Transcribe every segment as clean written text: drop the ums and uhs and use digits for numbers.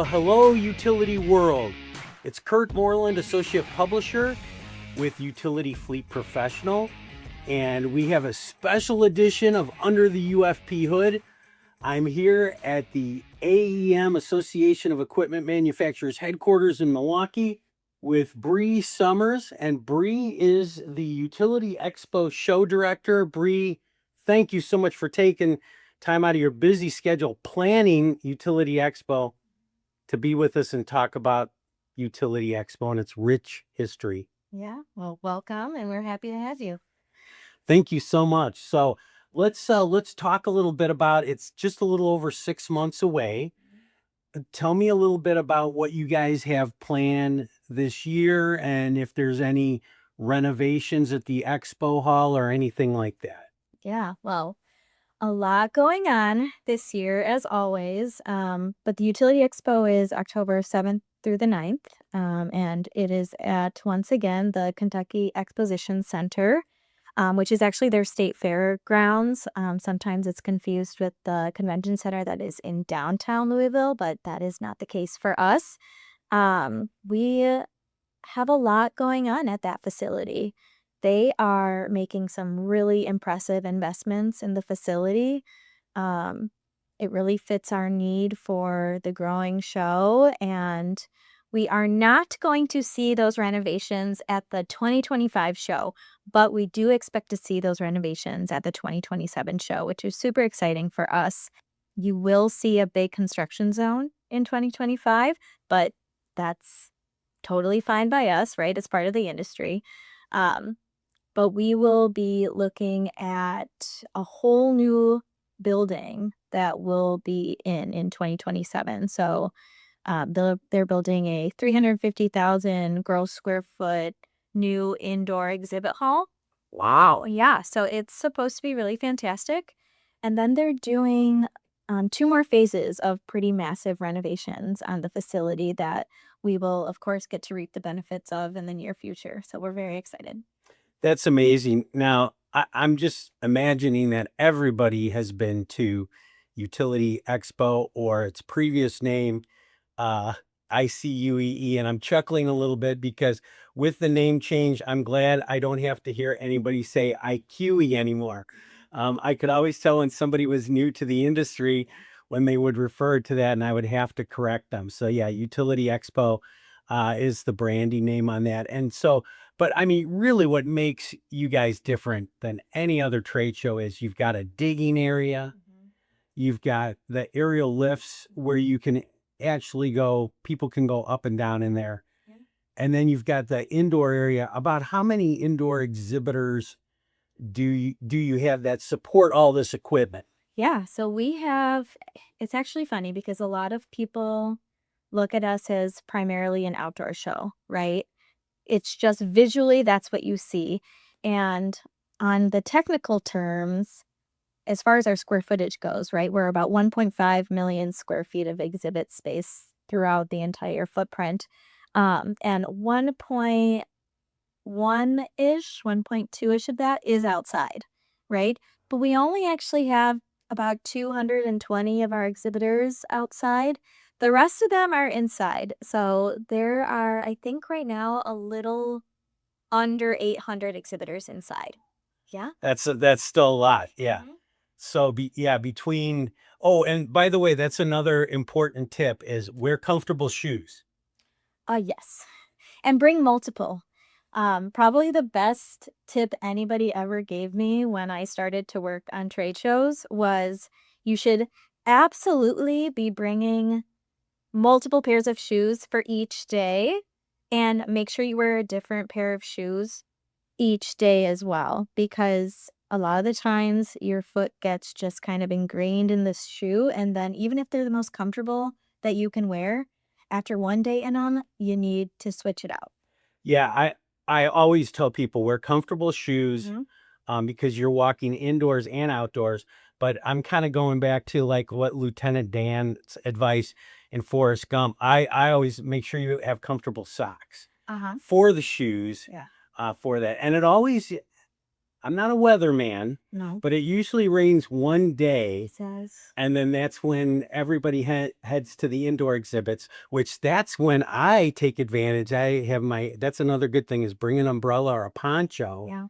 hello, utility world. It's Kurt Moreland, Associate Publisher with Utility Fleet Professional, and we have a special edition of Under the UFP Hood. I'm here at the AEM, Association of Equipment Manufacturers headquarters in Milwaukee with Bree Summers, and Bree is the Utility Expo show director. Bree, thank you so much for taking time out of your busy schedule planning Utility Expo to be with us and talk about Utility Expo and its rich history. Yeah, well, welcome, and we're happy to have you. Thank you so much. So let's talk a little bit about, it's just a little over 6 months away. Tell me a little bit about what you guys have planned this year and if there's any renovations at the expo hall or anything like that. Yeah, well, a lot going on this year, as always. But the Utility Expo is October 7th through the 9th, and it is at, once again, the Kentucky Exposition Center, which is actually their state fair grounds. Sometimes it's confused with the convention center that is in downtown Louisville, but that is not the case for us. We have a lot going on at that facility. They are making some really impressive investments in the facility. It really fits our need for the growing show, and we are not going to see those renovations at the 2025 show, but we do expect to see those renovations at the 2027 show, which is super exciting for us. You will see a big construction zone in 2025, but that's totally fine by us, right? It's part of the industry. But we will be looking at a whole new building that will be in 2027. So they're building a 350,000 gross square foot new indoor exhibit hall. Wow. Yeah, so it's supposed to be really fantastic. And then they're doing 2 more phases of pretty massive renovations on the facility that we will, of course, get to reap the benefits of in the near future. So we're very excited. That's amazing. Now, I'm just imagining that everybody has been to Utility Expo or its previous name, ICUEE, and I'm chuckling a little bit because with the name change, I'm glad I don't have to hear anybody say IQE anymore. I could always tell when somebody was new to the industry when they would refer to that, and I would have to correct them. So yeah, Utility Expo is the branding name on that. And so, but I mean, really what makes you guys different than any other trade show is you've got a digging area, you've got the aerial lifts where you can actually go, people can go up and down in there. Yeah. And then you've got the indoor area. About how many indoor exhibitors do you have that support all this equipment? Yeah, so we have, it's actually funny because a lot of people look at us as primarily an outdoor show, right? It's just visually, that's what you see. And on the technical terms, as far as our square footage goes, right, we're about 1.5 million square feet of exhibit space throughout the entire footprint. And 1.1-ish, 1.2-ish of that is outside, right? But we only actually have about 220 of our exhibitors outside. The rest of them are inside. So there are, I think right now, a little under 800 exhibitors inside. Yeah. That's still a lot. Yeah. Mhm. So between, oh, and by the way, that's another important tip is wear comfortable shoes. Yes. And bring multiple. Probably the best tip anybody ever gave me when I started to work on trade shows was you should absolutely be bringing multiple pairs of shoes for each day, and make sure you wear a different pair of shoes each day as well, because a lot of the times your foot gets just kind of ingrained in this shoe, and then even if they're the most comfortable that you can wear, after one day in them, you need to switch it out. Yeah, I always tell people wear comfortable shoes Mhm. because you're walking indoors and outdoors. But I'm kind of going back to like what Lieutenant Dan's advice in Forrest Gump. I always make sure you have comfortable socks Uh-huh. for the shoes Yeah. for that. And it always I'm not a weatherman, No. but it usually rains one day. Says. And then that's when everybody heads to the indoor exhibits, which that's when I take advantage. That's another good thing is bring an umbrella or a poncho. Yeah.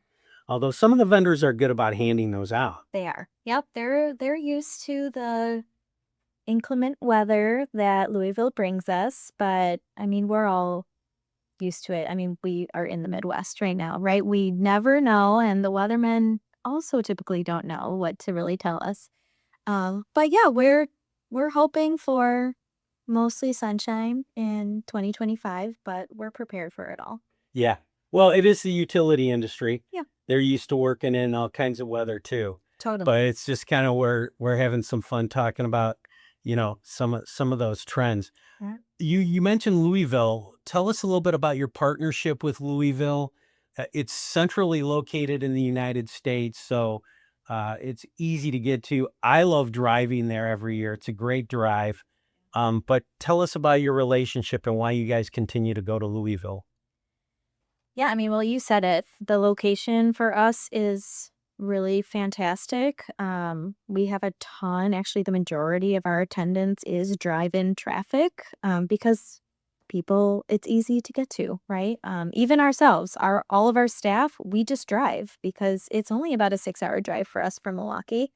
Although some of the vendors are good about handing those out. They are. Yep, they're used to the inclement weather that Louisville brings us, but I mean, we're all used to it. I mean, we are in the Midwest right now, right? We never know, and the weathermen also typically don't know what to really tell us. But yeah, we're hoping for mostly sunshine in 2025, but we're prepared for it all. Yeah. Well, it is the utility industry. Yeah. They're used to working in all kinds of weather too. Totally. But it's just kind of where we're having some fun talking about, some of those trends. Yeah. You mentioned Louisville. Tell us a little bit about your partnership with Louisville. It's centrally located in the United States, so it's easy to get to. I love driving there every year. It's a great drive. But tell us about your relationship and why you guys continue to go to Louisville. Yeah, I mean, well, you said it. The location for us is really fantastic. We have a ton, actually, the majority of our attendance is drive-in traffic because it's easy to get to, right? Even ourselves, all of our staff, we just drive because it's only about a 6-hour drive for us from Milwaukee.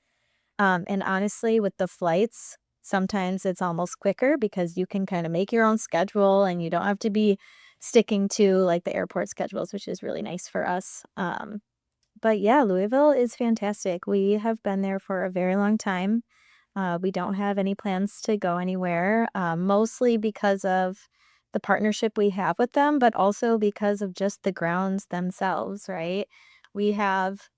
And honestly, with the flights, sometimes it's almost quicker because you can kind of make your own schedule and you don't have to be sticking to like the airport schedules, which is really nice for us. But yeah, Louisville is fantastic. We have been there for a very long time. We don't have any plans to go anywhere, mostly because of the partnership we have with them, but also because of just the grounds themselves, right? We have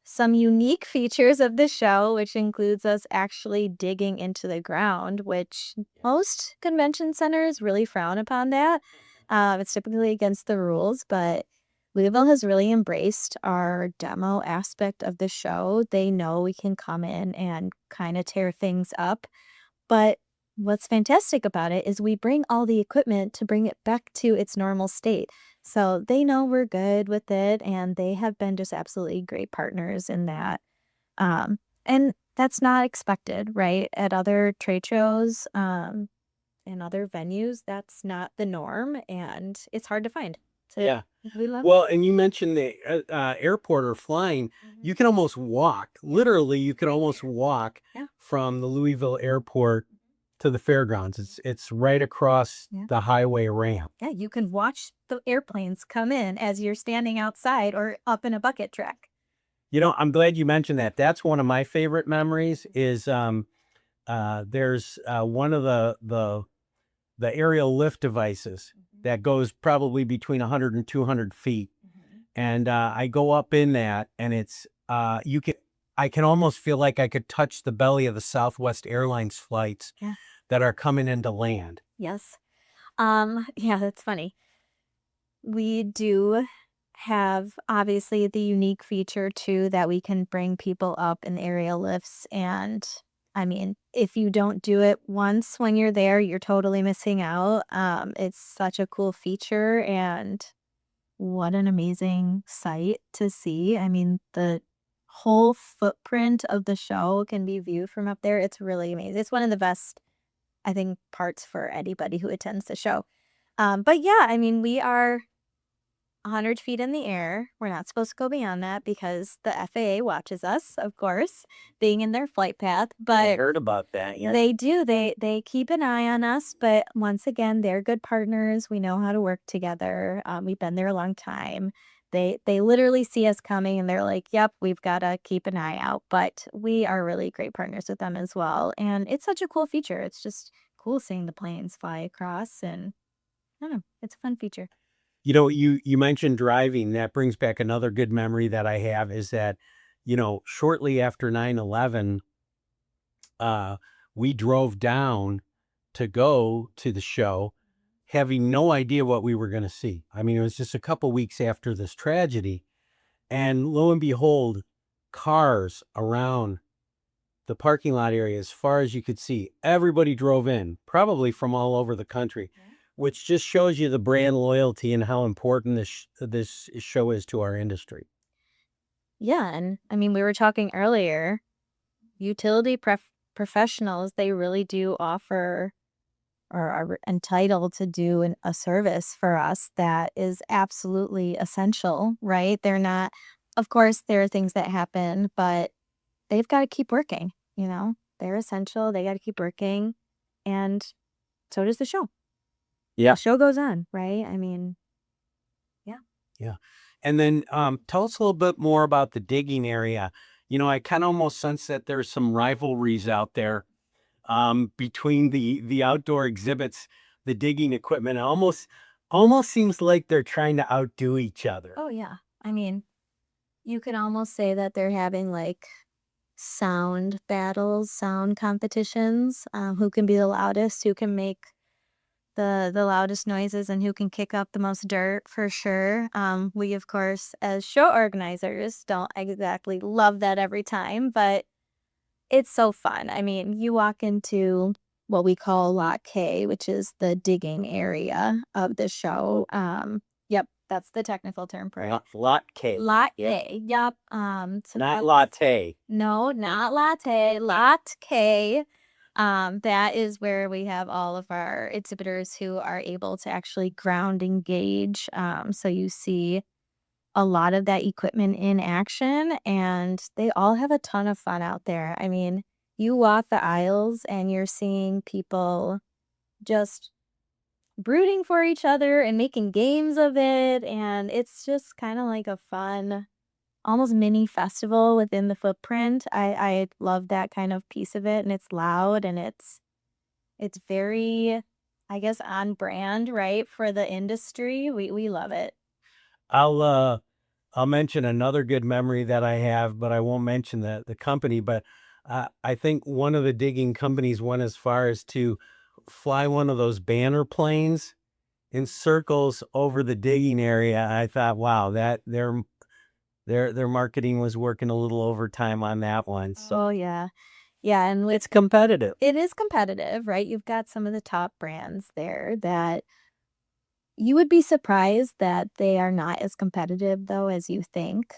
some unique features of the show, which includes us actually digging into the ground, which most convention centers really frown upon that. It's typically against the rules, but Louisville has really embraced our demo aspect of the show. They know we can come in and kind of tear things up. But what's fantastic about it is we bring all the equipment to bring it back to its normal state. So they know we're good with it, and they have been just absolutely great partners in that. And that's not expected, right? At other trade shows, and other venues, that's not the norm, and it's hard to find. So Yeah. we love Well, and you mentioned the airport or flying. You can almost walk. Literally, you can almost walk Yeah. from the Louisville airport to the fairgrounds. It's right across Yeah. the highway ramp. Yeah, you can watch the airplanes come in as you're standing outside or up in a bucket truck. I'm glad you mentioned that. That's one of my favorite memories is there's one of the aerial lift devices that goes probably between 100 and 200 feet. And I go up in that, and I can almost feel like I could touch the belly of the Southwest Airlines flights Yeah. that are coming into land. Yes. Yeah, that's funny. We do have obviously the unique feature too that we can bring people up in aerial lifts. And I mean, if you don't do it once when you're there, you're totally missing out. It's such a cool feature, and what an amazing sight to see. I mean, the whole footprint of the show can be viewed from up there. It's really amazing. It's one of the best, I think, parts for anybody who attends the show. But yeah, I mean, we are 100 feet in the air. We're not supposed to go beyond that because the FAA watches us, of course, being in their flight path. I But heard about that. Yeah. they do. They keep an eye on us. But once again, they're good partners. We know how to work together. We've been there a long time. They literally see us coming and they're like, "Yep, we've got to keep an eye out." But we are really great partners with them as well. And it's such a cool feature. It's just cool seeing the planes fly across, and I don't know, it's a fun feature. You mentioned driving. That brings back another good memory that I have is that, shortly after 9/11, we drove down to go to the show, having no idea what we were going to see. I mean, it was just a couple weeks after this tragedy, and lo and behold, cars around the parking lot area as far as you could see. Everybody drove in, probably from all over the country, which just shows you the brand loyalty and how important this show is to our industry. Yeah, and I mean, we were talking earlier, utility professionals, they really do offer or are entitled to do a service for us that is absolutely essential, right? They're not, of course, there are things that happen, but they've got to keep working, you know? They're essential. They got to keep working. And so does the show. Yeah. The show goes on, right? I mean, yeah. Yeah. And then tell us a little bit more about the digging area. I kind of almost sense that there's some rivalries out there between the outdoor exhibits, the digging equipment. It almost seems like they're trying to outdo each other. Oh, yeah. I mean, you could almost say that they're having like sound battles, sound competitions. Who can be the loudest? Who can make the loudest noises and who can kick up the most dirt for sure. We of course as show organizers don't exactly love that every time, but it's so fun. I mean, you walk into what we call Lot K, which is the digging area of the show. Yep, that's the technical term for it. Lot K. Lot Yeah. K. Yep. So Not latte. no, not latte, Lot K. That is where we have all of our exhibitors who are able to actually ground engage. So you see a lot of that equipment in action, and they all have a ton of fun out there. I mean, you walk the aisles and you're seeing people just rooting for each other and making games of it, and it's just kind of like a fun almost mini festival within the footprint. I love that kind of piece of it, and it's loud and it's very, I guess, on brand, right, for the industry. We love it. I'll mention another good memory that I have, but I won't mention the company. But I think one of the digging companies went as far as to fly one of those banner planes in circles over the digging area. I thought, wow, that their marketing was working a little overtime on that one. So Oh yeah. Yeah, and it's competitive. it is competitive, right? You've got some of the top brands there that you would be surprised that they are not as competitive though as you think.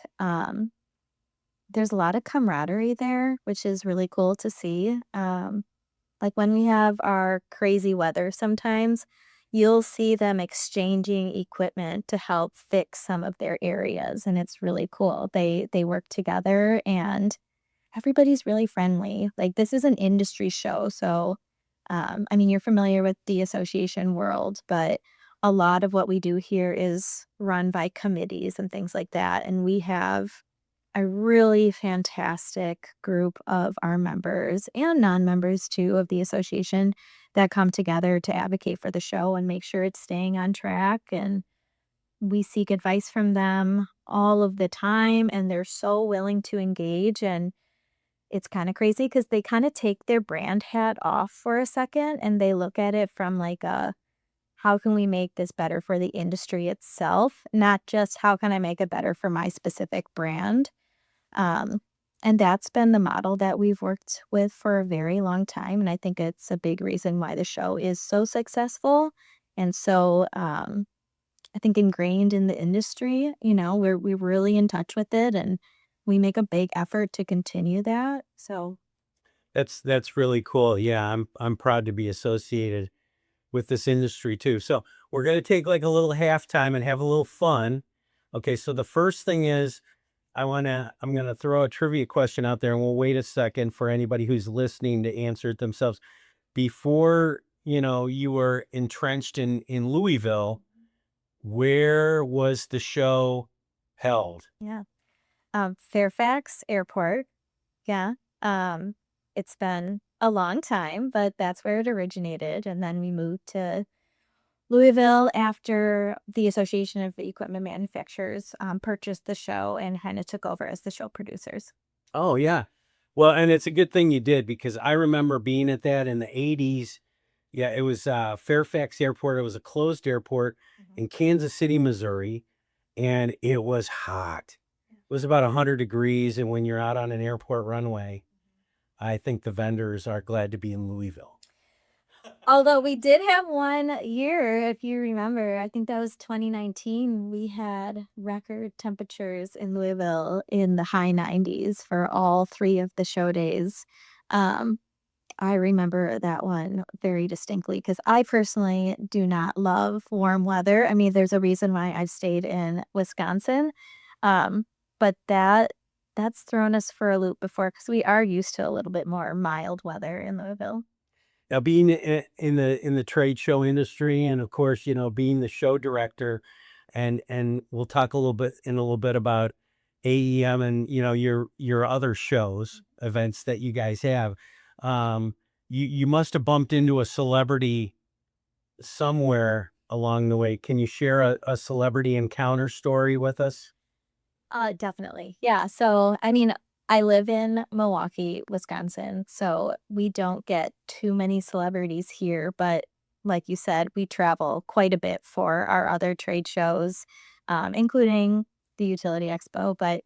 There's a lot of camaraderie there, which is really cool to see. Like when we have our crazy weather sometimes, you'll see them exchanging equipment to help fix some of their areas, and it's really cool. They work together and everybody's really friendly. Like this is an industry show, so I mean you're familiar with the association world, but a lot of what we do here is run by committees and things like that, and we have a really fantastic group of our members and non-members too of the association that come together to advocate for the show and make sure it's staying on track, and we seek advice from them all of the time and they're so willing to engage, and it's kind of crazy because they kind of take their brand hat off for a second and they look at it from like a how can we make this better for the industry itself, not just how can I make it better for my specific brand. um, and that's been the model that we've worked with for a very long time, and I think it's a big reason why the show is so successful and so, I think ingrained in the industry. You know, we're really in touch with it, and we make a big effort to continue that. So, That's really cool. Yeah, I'm proud to be associated with this industry too. So we're gonna take like a little halftime and have a little fun. Okay, so the first thing is I'm gonna throw a trivia question out there and we'll wait a second for anybody who's listening to answer it themselves. Before, you were entrenched in Louisville, where was the show held? yeah. Fairfax Airport. Yeah. Um, it's been a long time, but that's where it originated. And then we moved to Louisville after the Association of Equipment Manufacturers purchased the show and kind of took over as the show producers. Oh yeah. Well, and it's a good thing you did because I remember being at that in the 80s. Yeah, it was Fairfax Airport. It was a closed airport in Kansas City, Missouri, and it was hot. It was about 100 degrees, and when you're out on an airport runway, I think the vendors are glad to be in Louisville. Although we did have one year, if you remember, I think that was 2019, we had record temperatures in Louisville in the high 90s for all 3 of the show days. Um, I remember that one very distinctly because I personally do not love warm weather. I mean, there's a reason why I've stayed in Wisconsin. Um, but that's thrown us for a loop before because we are used to a little bit more mild weather in Louisville. Now, being in the trade show industry, and of course, being the show director, and we'll talk a little bit about AEM and your other shows, events that you guys have. You must have bumped into a celebrity somewhere along the way. Can you share a celebrity encounter story with us? Definitely. Yeah. So, I mean, I live in Milwaukee, Wisconsin, so we don't get too many celebrities here, but like you said, we travel quite a bit for our other trade shows, including the Utility Expo. But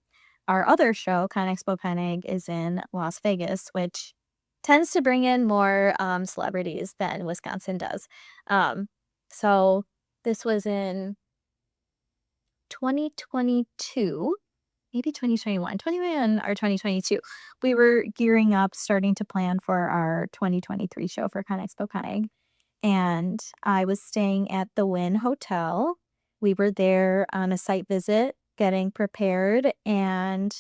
our other show, Con Expo Con Egg, is in Las Vegas, which tends to bring in more celebrities than Wisconsin does. Um, so this was in 2022, maybe 2021 or 2022. We were gearing up, starting to plan for our 2023 show for Con Expo Con, and I was staying at the Wynn Hotel. We were there on a site visit, getting prepared, and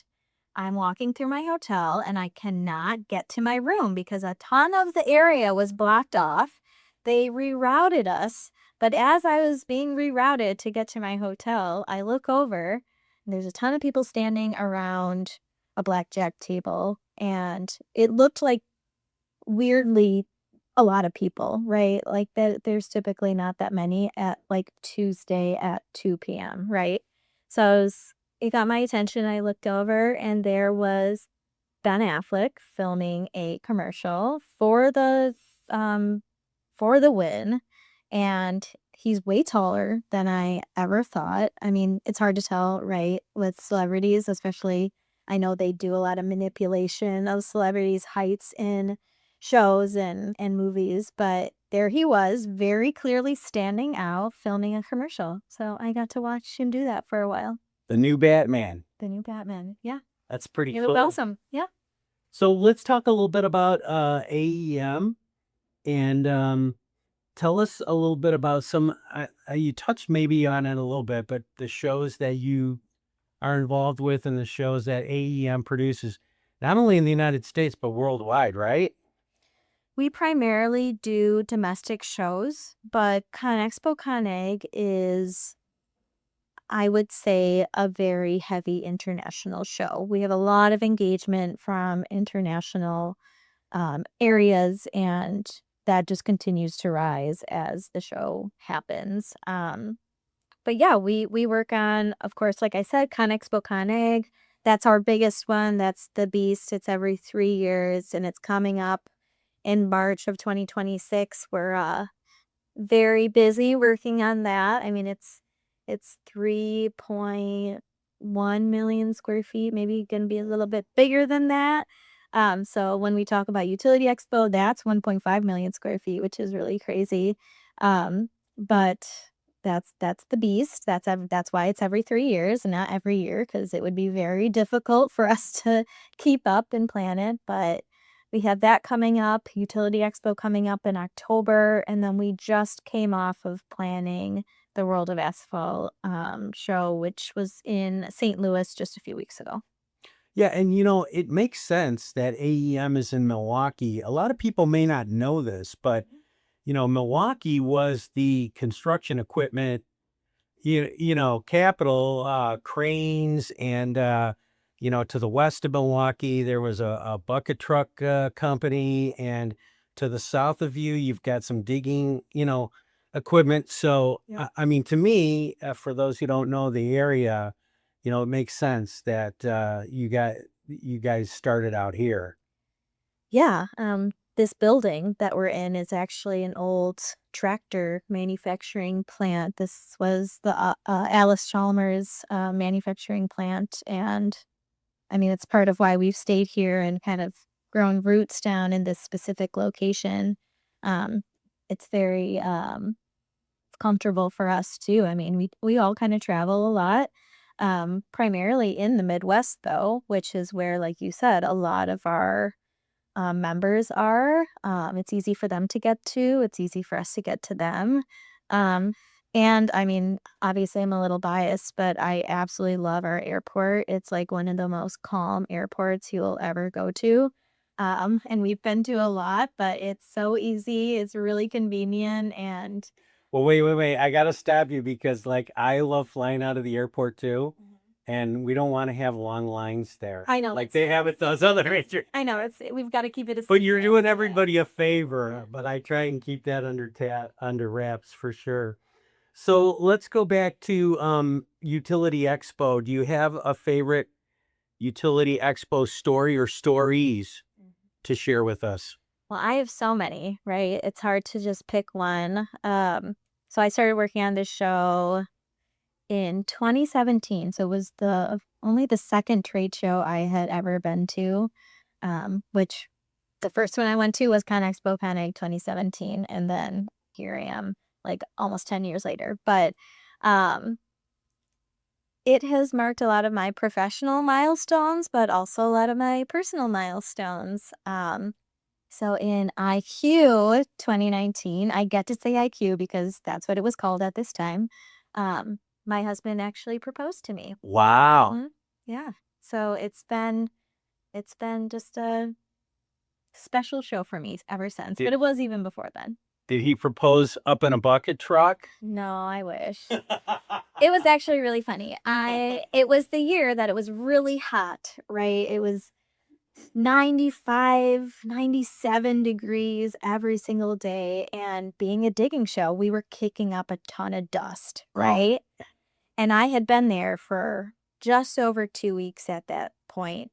I'm walking through my hotel and I cannot get to my room because a ton of the area was blocked off. They rerouted us, but as I was being rerouted to get to my hotel, I look over and there's a ton of people standing around a blackjack table, and it looked like weirdly a lot of people, right? Like that there's typically not that many at like Tuesday at 2 p.m., right? So it got my attention. I looked over and there was Ben Affleck filming a commercial um for the Win, and he's way taller than I ever thought. I mean, it's hard to tell, right, with celebrities, especially I know they do a lot of manipulation of celebrities' heights in shows and movies, but there he was, very clearly standing out, filming a commercial. So I got to watch him do that for a while. The new Batman. The new Batman. Yeah. That's pretty He looked cool. awesome. Yeah. So let's talk a little bit about AEM and tell us a little bit about some. You touched maybe on it a little bit, but the shows that you are involved with and the shows that AEM produces, not only in the United States but worldwide, right? We primarily do domestic shows, but Con Expo Con Egg is, I would say, a very heavy international show. We have a lot of engagement from international areas, and that just continues to rise as the show happens. But yeah, we work on, of course, like I said, Con Expo Con Egg. That's our biggest one. That's the beast. It's every 3 years, and it's coming up in March of 2026. We're very busy working on that. I mean, it's 3.1 million square feet, maybe gonna be a little bit bigger than that. So when we talk about Utility Expo, that's 1.5 million square feet, which is really crazy. But that's the beast. That's why it's every 3 years, not every year, because it would be very difficult for us to keep up and plan it. But we have that coming up, Utility Expo coming up in October, and then we just came off of planning the World of Asphalt show, which was in St. Louis just a few weeks ago. Yeah, and it makes sense that AEM is in Milwaukee. A lot of people may not know this, but Milwaukee was the construction equipment capital, cranes, and to the west of Milwaukee, there was a bucket truck company, and to the south of you, you've got some digging, equipment. So, Yeah. I mean, to me, for those who don't know the area, it makes sense that you guys started out here. Yeah, this building that we're in is actually an old tractor manufacturing plant. This was the Alice Chalmers manufacturing plant, and I mean, it's part of why we've stayed here and kind of grown roots down in this specific location. Um, it's very comfortable for us too. I mean, we all kind of travel a lot, primarily in the Midwest though, which is where, like you said, a lot of our members are. It's easy for them to get to. It's easy for us to get to them. Um, and I mean, obviously, I'm a little biased, but I absolutely love our airport. It's like one of the most calm airports you'll ever go to. And we've been to a lot, but it's so easy. It's really convenient. And Well, wait. I gotta stop you because like I love flying out of the airport too, and we don't want to have long lines there. I know. Like they have at those other restaurants. I know we've got to keep it. But you're doing everybody a favor. But I try and keep that under wraps for sure. So let's go back to Utility Expo. Do you have a favorite Utility Expo story or stories to share with us? Well, I have so many, right? It's hard to just pick one. So I started working on this show in 2017. So it was only the second trade show I had ever been to, which the first one I went to was ConExpo Panic 2017, and then here I am, like almost 10 years later. But it has marked a lot of my professional milestones, but also a lot of my personal milestones. So in IQ 2019, I get to say IQ because that's what it was called at this time. My husband actually proposed to me. Wow. Yeah. So it's been just a special show for me ever since, but it was even before then. Did he propose up in a bucket truck? No, I wish. It was actually really funny. It was the year that it was really hot, right? It was 95, 97 degrees every single day. And being a digging show, we were kicking up a ton of dust, right? Oh. And I had been there for just over 2 weeks at that point,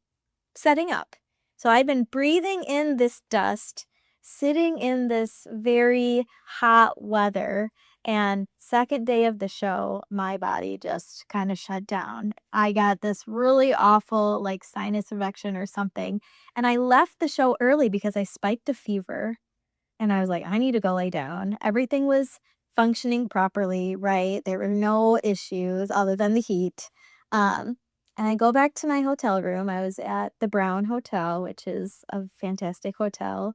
setting up. So I'd been breathing in this dust, sitting in this very hot weather. And second day of the show, my body just kind of shut down. I got this really awful like sinus infection or something. And I left the show early because I spiked a fever. And I was like, I need to go lay down. Everything was functioning properly, right? There were no issues other than the heat. And I go back to my hotel room. I was at the Brown Hotel, which is a fantastic hotel.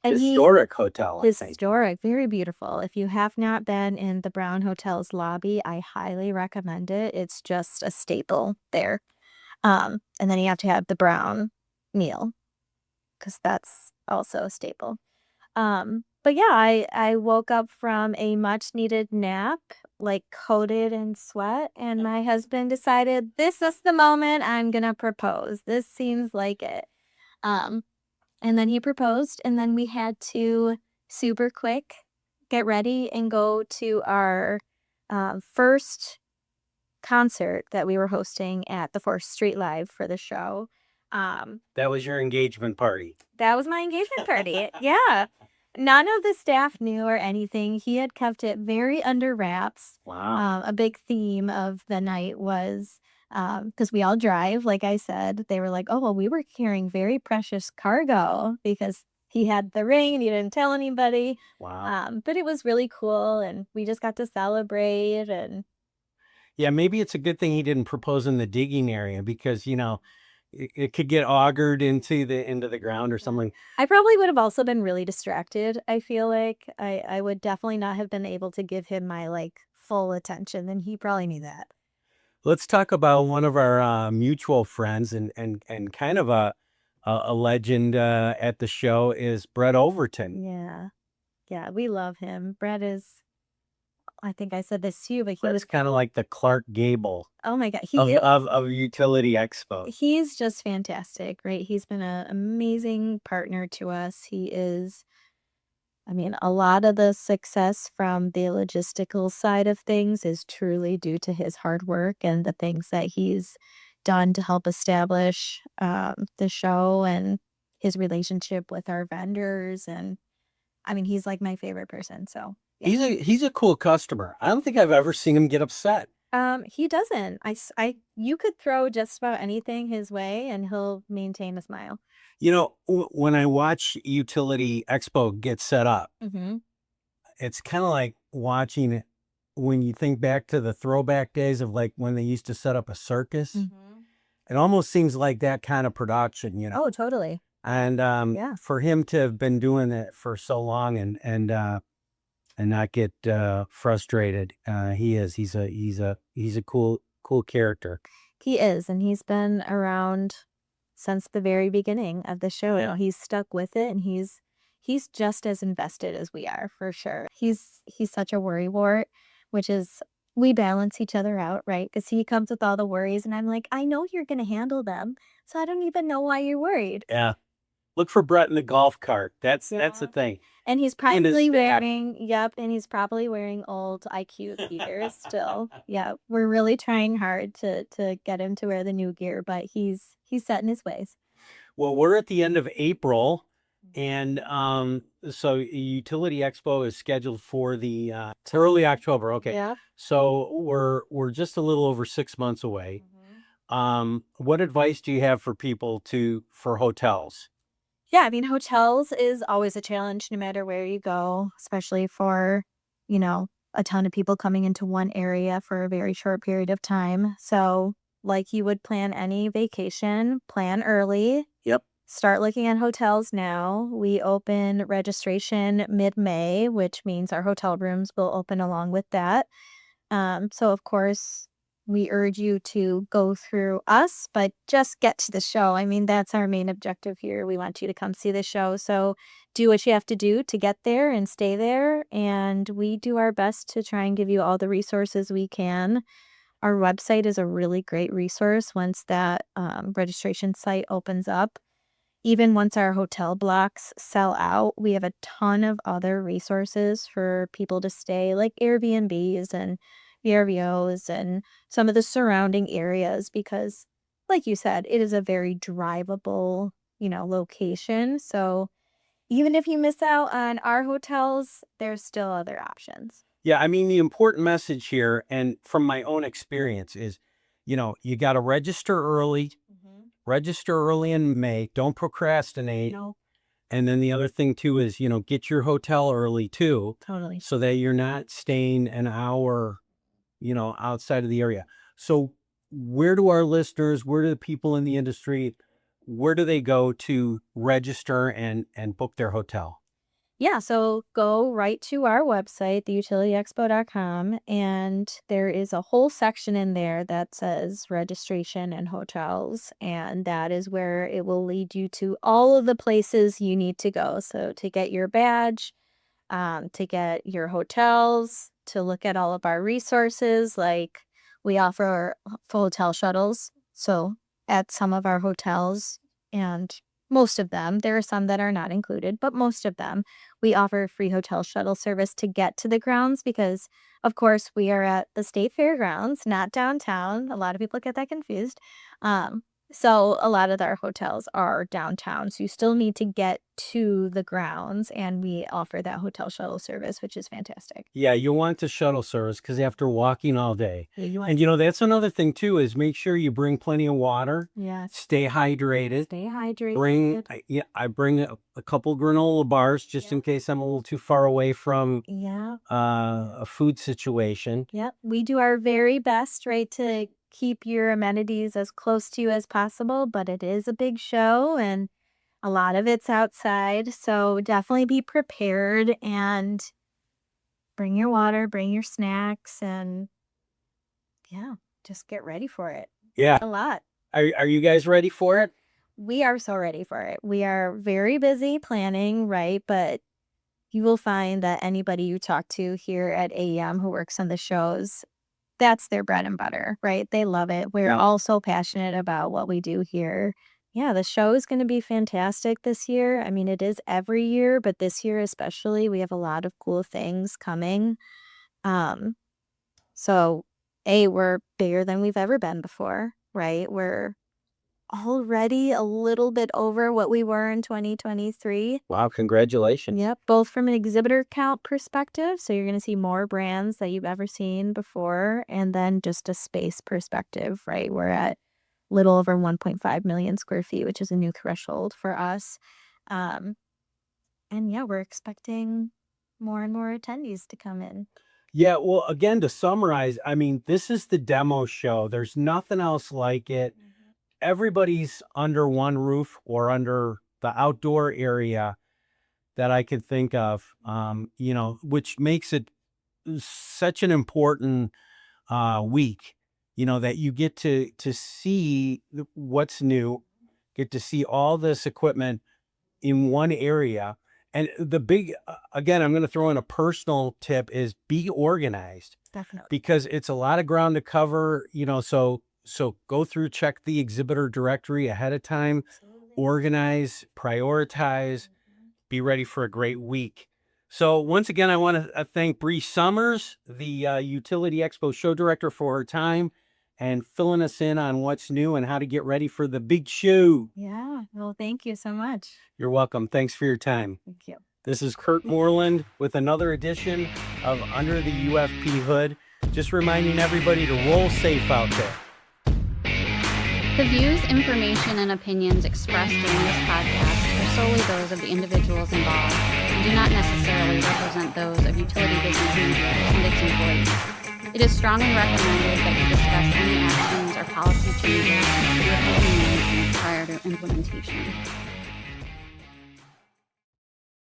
Historic hotel. Historic, very beautiful. If you have not been in the Brown Hotel's lobby, I highly recommend it. It's just a staple there. And then you have to have the Brown meal because that's also a staple. But yeah, I woke up from a much needed nap, like coated in sweat, and my husband decided this is the moment I'm gonna propose. This seems like it. And then he proposed, and then we had to super quick get ready and go to our first concert that we were hosting at the 4th Street Live for the show. That was your engagement party. That was my engagement party. Yeah. None of the staff knew or anything. He had kept it very under wraps. Wow. A big theme of the night was because we all drive, like I said, they were like, oh, well, we were carrying very precious cargo because he had the ring and he didn't tell anybody. Wow. But it was really cool. And we just got to celebrate. And yeah, maybe it's a good thing he didn't propose in the digging area because, you know, it could get augured into the ground or something. I probably would have also been really distracted. I feel like I would definitely not have been able to give him my like full attention, and he probably knew that. Let's talk about one of our mutual friends and kind of a legend at the show is Brett Overton. Yeah, we love him. Brett is, I think I said this to you, but Brett's kind of like the Clark Gable. Oh my God, of Utility Expo. He's just fantastic, right? He's been an amazing partner to us. He is, I mean, a lot of the success from the logistical side of things is truly due to his hard work and the things that he's done to help establish the show and his relationship with our vendors. And I mean, he's like my favorite person. So yeah. He's a cool customer. I don't think I've ever seen him get upset. He doesn't. You could throw just about anything his way and he'll maintain a smile. You know, when I watch Utility Expo get set up, Mm-hmm. it's kind of like watching when you think back to the throwback days of like when they used to set up a circus. Mm-hmm. It almost seems like that kind of production, Oh, totally. And Yeah. for him to have been doing it for so long and not get frustrated, he's a cool character. He is, and he's been around since the very beginning of the show. Yeah. He's stuck with it, and he's just as invested as we are, for sure. He's such a worrywart, which is we balance each other out, right? Because he comes with all the worries, and I'm like, I know you're gonna handle them, so I don't even know why you're worried. Yeah. Look for Brett in the golf cart. That's the Yeah. thing. And he's And his probably dad. wearing, yep, and he's probably wearing old IQ gears still. Yeah, we're really trying hard to get him to wear the new gear, but he's set in his ways. Well, we're at the end of April, and so Utility Expo is scheduled for the it's early October. Okay, Yeah. so we're just a little over 6 months away. What advice do you have for people for hotels? Yeah, I mean, hotels is always a challenge no matter where you go, especially for, a ton of people coming into one area for a very short period of time. So, like you would plan any vacation, plan early. Yep. Start looking at hotels now. We open registration mid-May, which means our hotel rooms will open along with that. So of course, we urge you to go through us, but just get to the show. I mean, that's our main objective here. We want you to come see the show. So do what you have to do to get there and stay there. And we do our best to try and give you all the resources we can. Our website is a really great resource once that registration site opens up. Even once our hotel blocks sell out, we have a ton of other resources for people to stay, like Airbnbs and VRBOs and some of the surrounding areas, because, like you said, it is a very drivable, location. So even if you miss out on our hotels, there's still other options. Yeah, I mean the important message here, and from my own experience, is you got to register early in May. Don't procrastinate. No, And then the other thing too is, get your hotel early too, totally. so that you're not staying an hour, outside of the area. So where do our listeners, where do the people in the industry, where do they go to register and book their hotel? Yeah, so go right to our website, theutilityexpo.com, and there is a whole section in there that says registration and hotels, and that is where it will lead you to all of the places you need to go. So to get your badge, to get your hotels, to look at all of our resources, like we offer hotel shuttles. So at some of our hotels, and most of them, there are some that are not included, but most of them, we offer free hotel shuttle service to get to the grounds because, of course, we are at the state fairgrounds, not downtown. A lot of people get that confused. Um, so a lot of our hotels are downtown, so you still need to get to the grounds, and we offer that hotel shuttle service, which is fantastic. Yeah, you want the shuttle service because after walking all day, Yeah, you want and that's another thing too, is make sure you bring plenty of water, Yes. stay hydrated. Stay hydrated. I bring a couple granola bars just in case I'm a little too far away from Yeah. a food situation. Yep. We do our very best, right, to keep your amenities as close to you as possible, but it is a big show and a lot of it's outside. So definitely be prepared and bring your water, bring your snacks, and yeah, just get ready for it. Yeah. A lot. Are you guys ready for it? We are so ready for it. We are very busy planning, right? But you will find that anybody you talk to here at AEM who works on the shows, that's their bread and butter, right? They love it. We're Yeah. all so passionate about what we do here. Yeah, the show is going to be fantastic this year. I mean, it is every year, but this year especially, we have a lot of cool things coming. Um, so we're bigger than we've ever been before, right? We're already a little bit over what we were in 2023. Wow, congratulations. Yep, both from an exhibitor count perspective, so you're going to see more brands that you've ever seen before, and then just a space perspective, right? We're at little over 1.5 million square feet, which is a new threshold for us. Um, and yeah, we're expecting more and more attendees to come in. Yeah, well, again, to summarize, I mean, this is the demo show. There's nothing else like it. Everybody's under one roof or under the outdoor area that I could think of, which makes it such an important week, that you get to see what's new, get to see all this equipment in one area. And the big, again, I'm going to throw in a personal tip is be organized. Definitely. Because it's a lot of ground to cover, so go through, check the exhibitor directory ahead of time, organize, prioritize, be ready for a great week. So once again, I want to thank Bree Summers, the Utility Expo show director, for her time and filling us in on what's new and how to get ready for the big show. Yeah, well, thank you so much. You're welcome. Thanks for your time. Thank you. This is Kurt Moreland with another edition of Under the UFP Hood. Just reminding everybody to roll safe out there. The views, information, and opinions expressed during this podcast are solely those of the individuals involved and do not necessarily represent those of Utility Business Media and its employees. It is strongly recommended that you discuss any actions or policy changes with your company management prior to implementation.